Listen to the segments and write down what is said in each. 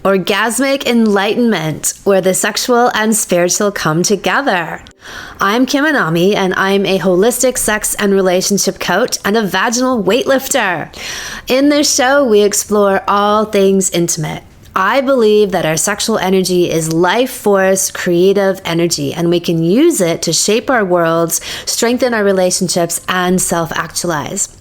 Orgasmic enlightenment, where the sexual and spiritual come together. I'm Kim Anami, and I'm a holistic sex and relationship coach and a vaginal weightlifter. In this show, we explore all things intimate. I believe that our sexual energy is life force, creative energy, and we can use it to shape our worlds, strengthen our relationships, and self-actualize.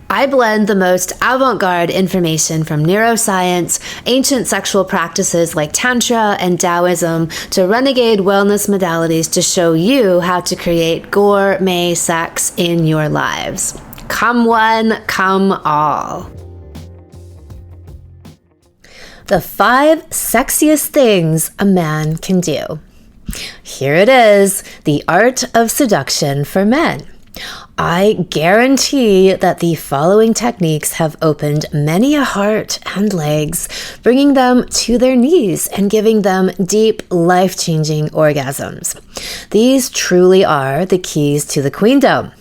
I blend the most avant-garde information from neuroscience, ancient sexual practices like Tantra and Taoism, to renegade wellness modalities to show you how to create gourmet sex in your lives. Come one, come all. The 5 sexiest things a man can do. Here it is, the art of seduction for men. I guarantee that the following techniques have opened many a heart and legs, bringing them to their knees and giving them deep, life-changing orgasms. These truly are the keys to the queendom.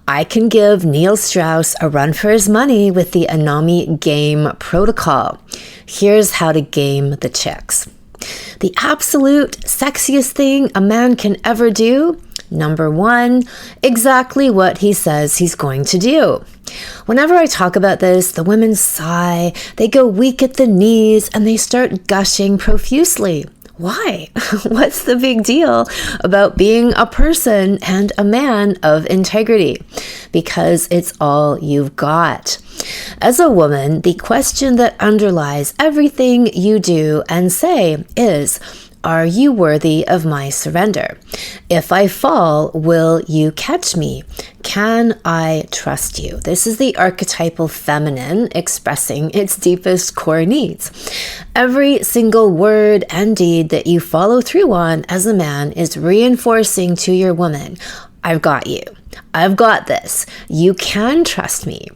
I can give Neil Strauss a run for his money with the Anami Game Protocol. Here's how to game the chicks. The absolute sexiest thing a man can ever do? Number 1, exactly what he says he's going to do. Whenever I talk about this, the women sigh, they go weak at the knees, and they start gushing profusely. Why? What's the big deal about being a person and a man of integrity? Because it's all you've got. As a woman, the question that underlies everything you do and say is, are you worthy of my surrender? If I fall, will you catch me? Can I trust you? This is the archetypal feminine expressing its deepest core needs. Every single word and deed that you follow through on as a man is reinforcing to your woman, I've got you. I've got this. You can trust me.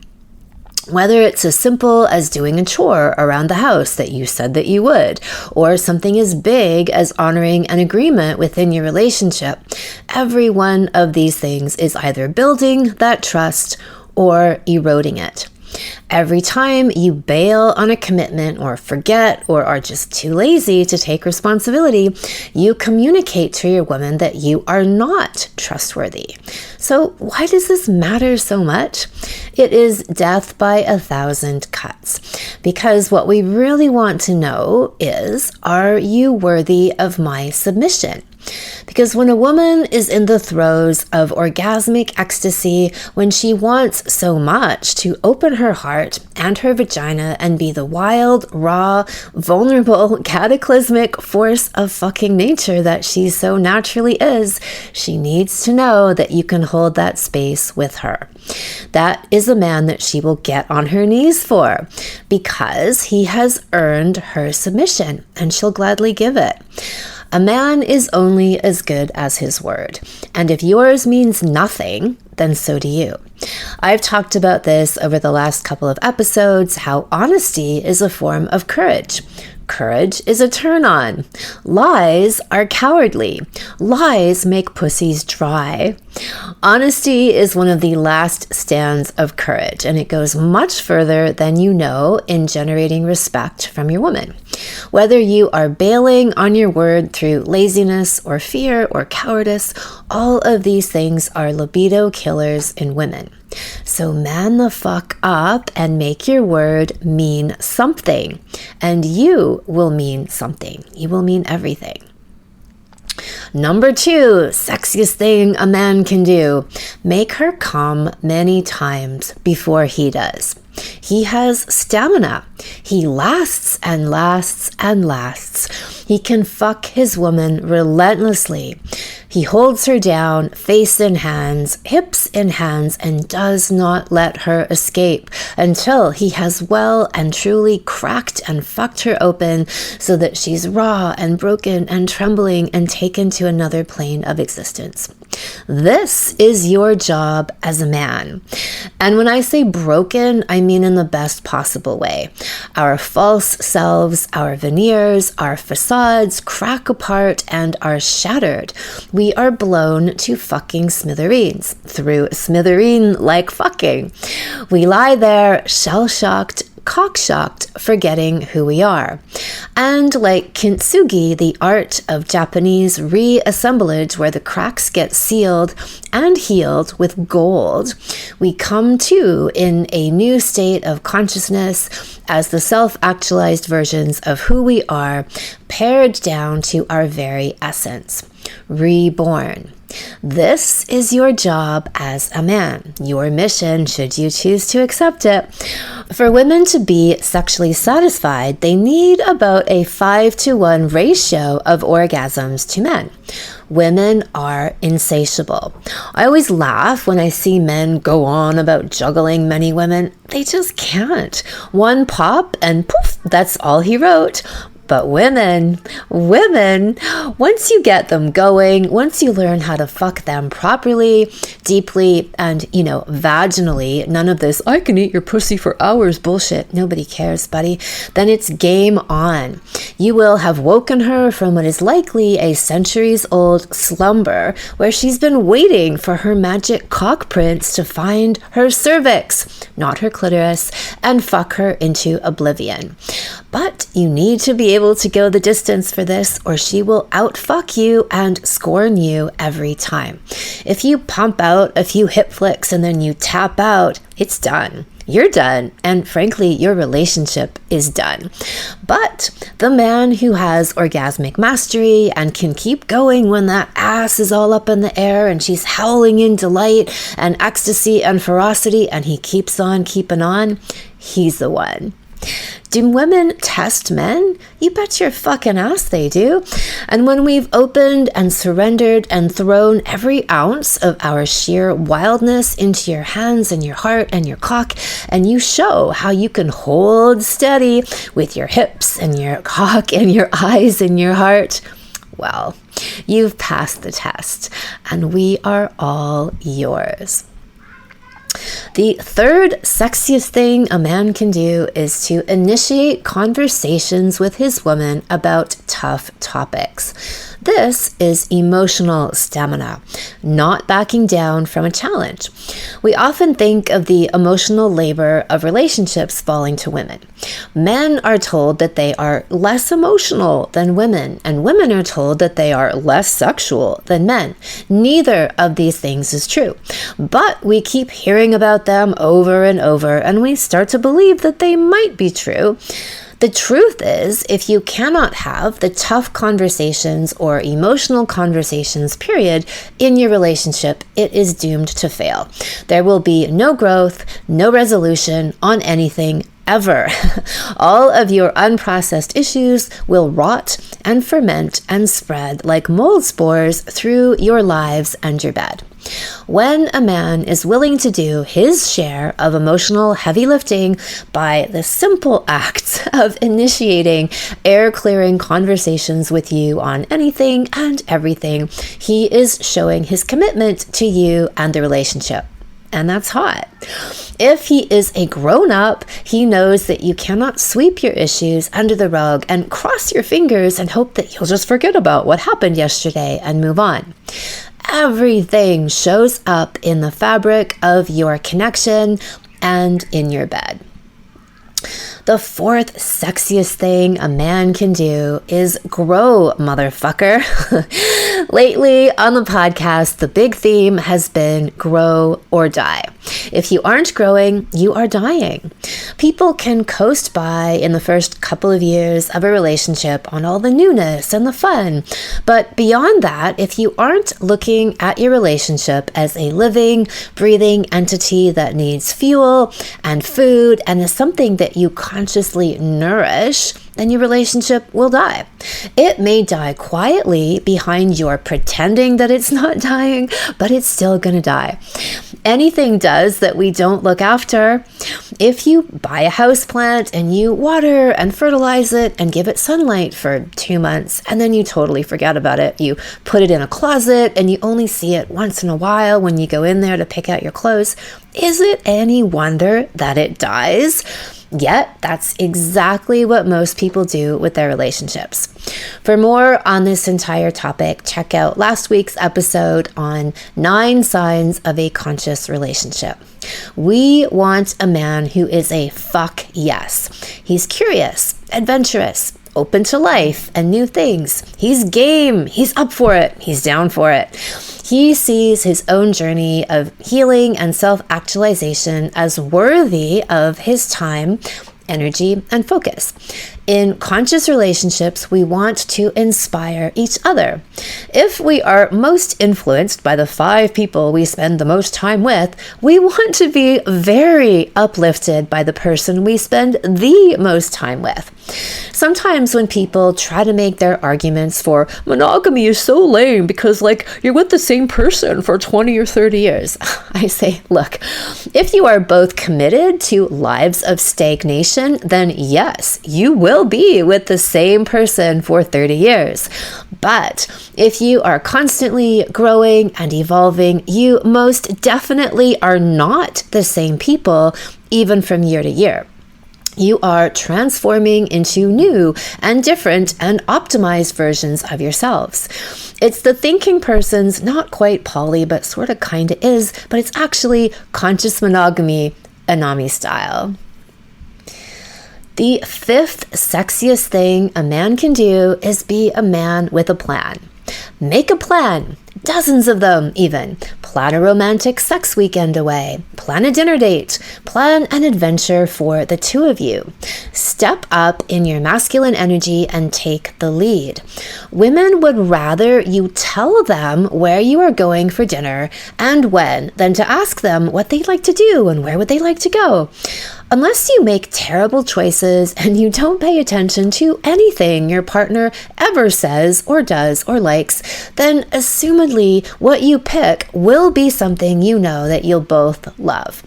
Whether it's as simple as doing a chore around the house that you said that you would, or something as big as honoring an agreement within your relationship, every one of these things is either building that trust or eroding it. Every time you bail on a commitment or forget or are just too lazy to take responsibility, you communicate to your woman that you are not trustworthy. So why does this matter so much? It is death by 1,000 cuts. Because what we really want to know is, are you worthy of my submission? Because when a woman is in the throes of orgasmic ecstasy, when she wants so much to open her heart and her vagina and be the wild, raw, vulnerable, cataclysmic force of fucking nature that she so naturally is, she needs to know that you can hold that space with her. That is a man that she will get on her knees for, because he has earned her submission, and she'll gladly give it. A man is only as good as his word, and if yours means nothing, then so do you. I've talked about this over the last couple of episodes, how honesty is a form of courage. Courage is a turn-on. Lies are cowardly. Lies make pussies dry. Honesty is one of the last stands of courage, and it goes much further than you know in generating respect from your woman. Whether you are bailing on your word through laziness or fear or cowardice, all of these things are libido killers in women. So man the fuck up and make your word mean something. And you will mean something. You will mean everything. Number 2, sexiest thing a man can do. Make her come many times before he does. He has stamina. He lasts and lasts and lasts. He can fuck his woman relentlessly. He holds her down, face in hands, hips in hands, and does not let her escape until he has well and truly cracked and fucked her open so that she's raw and broken and trembling and taken to another plane of existence. This is your job as a man. And when I say broken, I mean in the best possible way. Our false selves, our veneers, our facades crack apart and are shattered. We are blown to fucking smithereens through smithereen-like fucking. We lie there shell-shocked, cock-shocked, forgetting who we are. And like kintsugi, the art of Japanese reassemblage where the cracks get sealed and healed with gold, we come to in a new state of consciousness as the self-actualized versions of who we are, pared down to our very essence, reborn. This is your job as a man, your mission should you choose to accept it. For women to be sexually satisfied, they need about a 5-to-1 ratio of orgasms to men. Women are insatiable. I always laugh when I see men go on about juggling many women. They just can't. One pop and poof, that's all he wrote. But women, once you get them going, once you learn how to fuck them properly, deeply, and, vaginally, none of this, I can eat your pussy for hours bullshit, nobody cares, buddy, then it's game on. You will have woken her from what is likely a centuries-old slumber where she's been waiting for her magic cock prince to find her cervix, not her clitoris, and fuck her into oblivion. But you need to be able to go the distance for this, or she will outfuck you and scorn you every time. If you pump out a few hip flicks and then you tap out, it's done. You're done, and frankly, your relationship is done. But the man who has orgasmic mastery and can keep going when that ass is all up in the air and she's howling in delight and ecstasy and ferocity, and he keeps on keeping on, he's the one. Do women test men? You bet your fucking ass they do. And when we've opened and surrendered and thrown every ounce of our sheer wildness into your hands and your heart and your cock, and you show how you can hold steady with your hips and your cock and your eyes and your heart, well, you've passed the test, and we are all yours. The third sexiest thing a man can do is to initiate conversations with his woman about tough topics. This is emotional stamina, not backing down from a challenge. We often think of the emotional labor of relationships falling to women. Men are told that they are less emotional than women, and women are told that they are less sexual than men. Neither of these things is true, but we keep hearing about them over and over, and we start to believe that they might be true. The truth is, if you cannot have the tough conversations or emotional conversations, period, in your relationship, it is doomed to fail. There will be no growth, no resolution on anything ever. All of your unprocessed issues will rot and ferment and spread like mold spores through your lives and your bed. When a man is willing to do his share of emotional heavy lifting by the simple act of initiating air-clearing conversations with you on anything and everything, he is showing his commitment to you and the relationship. And that's hot. If he is a grown-up, he knows that you cannot sweep your issues under the rug and cross your fingers and hope that you'll just forget about what happened yesterday and move on. Everything shows up in the fabric of your connection and in your bed. The fourth sexiest thing a man can do is grow, motherfucker. Lately on the podcast, the big theme has been grow or die. If you aren't growing, you are dying. People can coast by in the first couple of years of a relationship on all the newness and the fun. But beyond that, if you aren't looking at your relationship as a living, breathing entity that needs fuel and food and is something that you consciously nourish, then your relationship will die. It may die quietly behind your pretending that it's not dying, but it's still gonna die. Anything does that we don't look after. If you buy a house plant and you water and fertilize it and give it sunlight for 2 months, and then you totally forget about it, you put it in a closet and you only see it once in a while when you go in there to pick out your clothes, is it any wonder that it dies? Yet, that's exactly what most people do with their relationships. For more on this entire topic, check out last week's episode on 9 signs of a conscious relationship. We want a man who is a fuck yes. He's curious, adventurous, open to life and new things. He's game. He's up for it. He's down for it. He sees his own journey of healing and self-actualization as worthy of his time, energy, and focus. In conscious relationships, we want to inspire each other. If we are most influenced by the 5 people we spend the most time with, we want to be very uplifted by the person we spend the most time with. Sometimes when people try to make their arguments for monogamy is so lame because you're with the same person for 20 or 30 years, I say, look, if you are both committed to lives of stagnation, then yes, you will be with the same person for 30 years. But if you are constantly growing and evolving, you most definitely are not the same people, even from year to year. You are transforming into new and different and optimized versions of yourselves. It's the thinking person's not quite poly, but sort of kind of is, but it's actually conscious monogamy, Anami style. The 5th sexiest thing a man can do is be a man with a plan. Make a plan. Dozens of them, even. Plan a romantic sex weekend away. Plan a dinner date. Plan an adventure for the 2 of you. Step up in your masculine energy and take the lead. Women would rather you tell them where you are going for dinner and when than to ask them what they'd like to do and where would they like to go. Unless you make terrible choices and you don't pay attention to anything your partner ever says or does or likes, then assumedly what you pick will be something you know that you'll both love.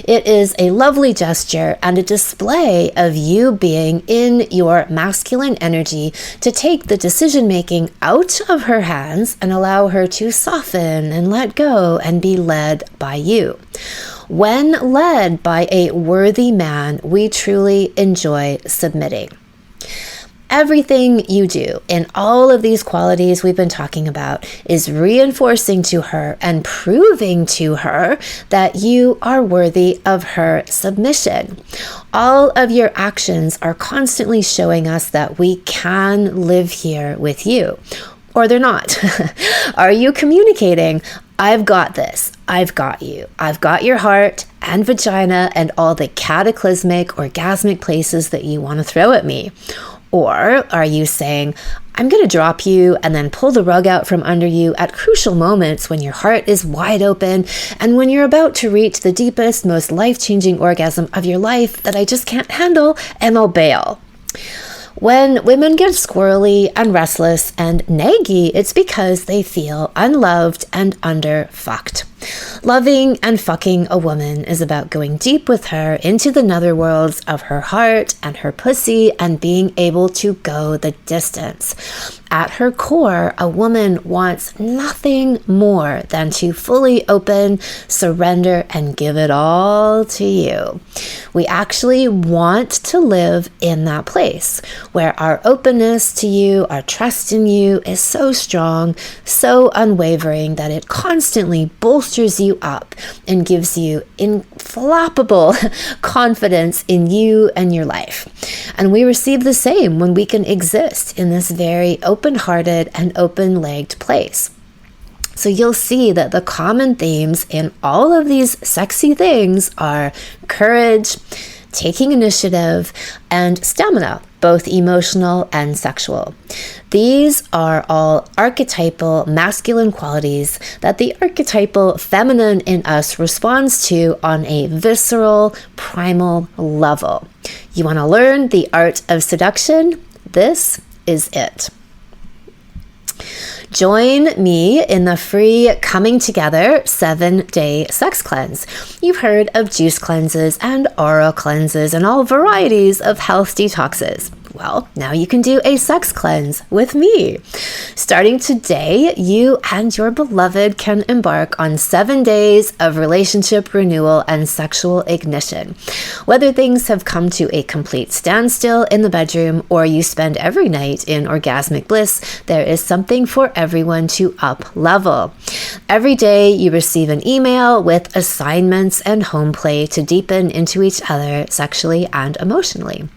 It is a lovely gesture and a display of you being in your masculine energy to take the decision making out of her hands and allow her to soften and let go and be led by you. When led by a worthy man, we truly enjoy submitting. Everything you do in all of these qualities we've been talking about is reinforcing to her and proving to her that you are worthy of her submission. All of your actions are constantly showing us that we can live here with you. Or they're not. Are you communicating? I've got this. I've got you. I've got your heart and vagina and all the cataclysmic, orgasmic places that you want to throw at me. Or are you saying, I'm going to drop you and then pull the rug out from under you at crucial moments when your heart is wide open and when you're about to reach the deepest, most life-changing orgasm of your life that I just can't handle and I'll bail. When women get squirrely and restless and naggy, it's because they feel unloved and underfucked. Loving and fucking a woman is about going deep with her into the netherworlds of her heart and her pussy and being able to go the distance. At her core, a woman wants nothing more than to fully open, surrender, and give it all to you. We actually want to live in that place where our openness to you, our trust in you is so strong, so unwavering that it constantly bolsters you up and gives you inflappable confidence in you and your life. And we receive the same when we can exist in this very open-hearted and open-legged place. So you'll see that the common themes in all of these sexy things are courage, taking initiative, and stamina, both emotional and sexual. These are all archetypal masculine qualities that the archetypal feminine in us responds to on a visceral, primal level. You want to learn the art of seduction? This is it. Join me in the free Coming Together 7-day sex cleanse. You've heard of juice cleanses and aura cleanses and all varieties of health detoxes. Well, now you can do a sex cleanse with me. Starting today, you and your beloved can embark on 7 days of relationship renewal and sexual ignition. Whether things have come to a complete standstill in the bedroom or you spend every night in orgasmic bliss, there is something for everyone to up level. Every day you receive an email with assignments and home play to deepen into each other sexually and emotionally.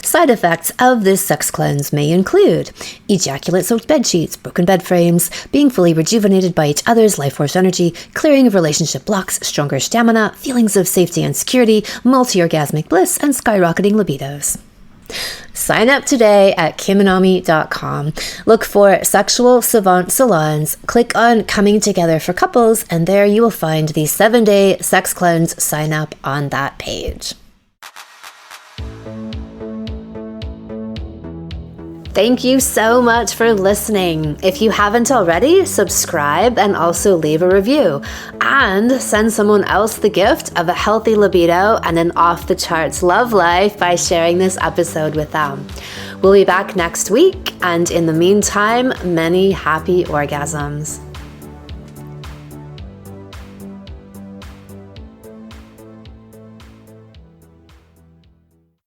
Side effects of this sex cleanse may include ejaculate-soaked bedsheets, broken bed frames, being fully rejuvenated by each other's life force energy, clearing of relationship blocks, stronger stamina, feelings of safety and security, multi-orgasmic bliss, and skyrocketing libidos. Sign up today at kimanami.com. Look for Sexual Savant Salons, click on Coming Together for Couples, and there you will find the 7-day sex cleanse sign up on that page. Thank you so much for listening. If you haven't already, subscribe and also leave a review. And send someone else the gift of a healthy libido and an off-the-charts love life by sharing this episode with them. We'll be back next week, and in the meantime, many happy orgasms.